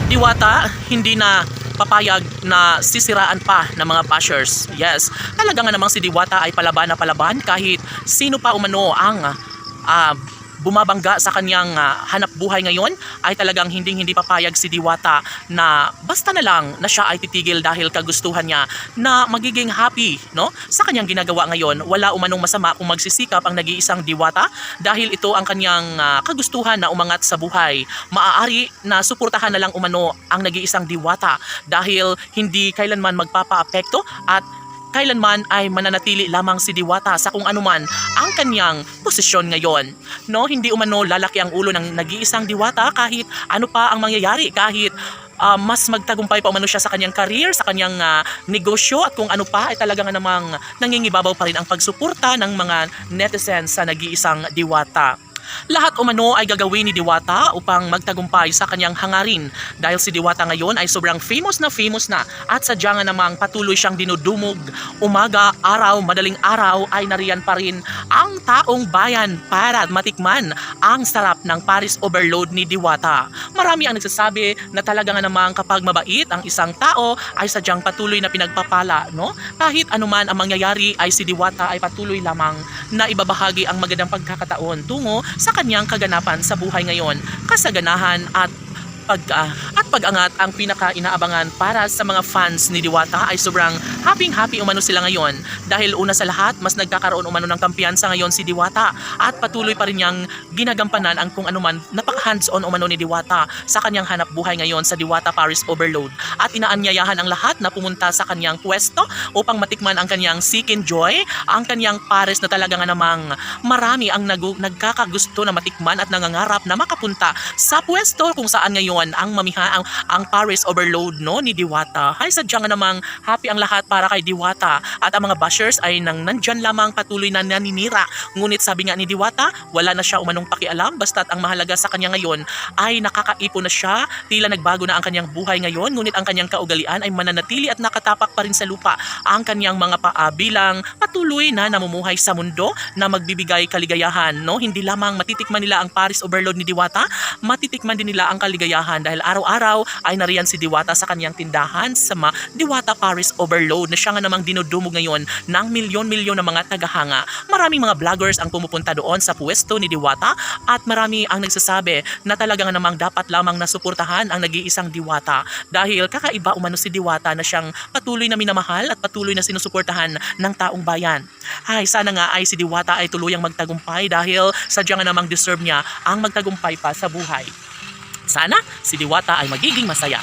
Diwata hindi na papayag na sisiraan pa ng mga bashers. Yes, talaga nga namang si Diwata ay palaban na palaban kahit sino pa umano ang bumabangga sa kanyang hanap buhay ngayon, ay talagang hindi papayag si Diwata na basta na lang na siya ay titigil dahil kagustuhan niya na magiging happy, no, sa kanyang ginagawa ngayon. Wala umanong masama kung magsisikap ang nag-iisang Diwata dahil ito ang kanyang kagustuhan na umangat sa buhay. Maaari na suportahan na lang umano ang nag-iisang Diwata dahil hindi kailanman magpapaapekto at kailanman ay mananatili lamang si Diwata sa kung anuman ang kanyang posisyon ngayon. No, hindi umano lalaki ang ulo ng nag-iisang Diwata kahit ano pa ang mangyayari, kahit mas magtagumpay pa umano siya sa kanyang career, sa kanyang negosyo at kung ano pa, ay talaga nga namang nangingibabaw pa rin ang pagsuporta ng mga netizens sa nag-iisang Diwata. Lahat umano ay gagawin ni Diwata upang magtagumpay sa kanyang hangarin dahil si Diwata ngayon ay sobrang famous na at sadya nga namang patuloy siyang dinudumog. Umaga, araw, madaling araw ay nariyan pa rin ang taong bayan para matikman ang sarap ng Paris Overload ni Diwata. Marami ang nagsasabi na talaga nga namang kapag mabait ang isang tao ay sadyang patuloy na pinagpapala, no? Kahit anuman ang mangyayari ay si Diwata ay patuloy lamang na ibabahagi ang magandang pagkakataon tungo sa kanyang kaganapan sa buhay ngayon. Kasaganahan at pag-angat ang pinaka-inaabangan para sa mga fans ni Diwata ay sobrang happy umano sila ngayon dahil una sa lahat mas nagkakaroon umano ng kampiyansa ngayon si Diwata at patuloy pa rin niyang ginagampanan ang kung anuman napaka-hands-on umano ni Diwata sa kanyang hanap buhay ngayon sa Diwata Paris Overload at inaanyayahan ang lahat na pumunta sa kanyang pwesto upang matikman ang kanyang Seek and Joy, ang kanyang Paris na talaga nga namang marami ang nagkakagusto na matikman at nangangarap na makapunta sa pwesto kung saan ngayon ang mamiha ang Paris Overload, no, ni Diwata. Ay sadya nga namang happy ang lahat para kay Diwata at ang mga bashers ay nandyan lamang patuloy na naninira. Ngunit sabi nga ni Diwata, wala na siya umanong pakialam basta't ang mahalaga sa kanya ngayon ay nakakaipon na siya, tila nagbago na ang kanyang buhay ngayon, ngunit ang kanyang kaugalian ay mananatili at nakatapak pa rin sa lupa. Ang kanyang mga paa bilang patuloy na namumuhay sa mundo na magbibigay kaligayahan, no? Hindi lamang matitikman nila ang Paris Overload ni Diwata, matitikman din nila ang kaligayahan dahil araw-araw ay nariyan si Diwata sa kanyang tindahan sa Diwata Paris Overload na siya nga namang dinudumog ngayon ng milyon-milyon na mga tagahanga. Maraming mga vloggers ang pumupunta doon sa pwesto ni Diwata at marami ang nagsasabi na talaga nga namang dapat lamang nasuportahan ang nag-iisang Diwata dahil kakaiba umano si Diwata na siyang patuloy na minamahal at patuloy na sinusuportahan ng taong bayan. Ay, sana nga ay si Diwata ay tuluyang magtagumpay dahil sadya nga namang deserve niya ang magtagumpay pa sa buhay. Sana si Diwata ay magiging masaya.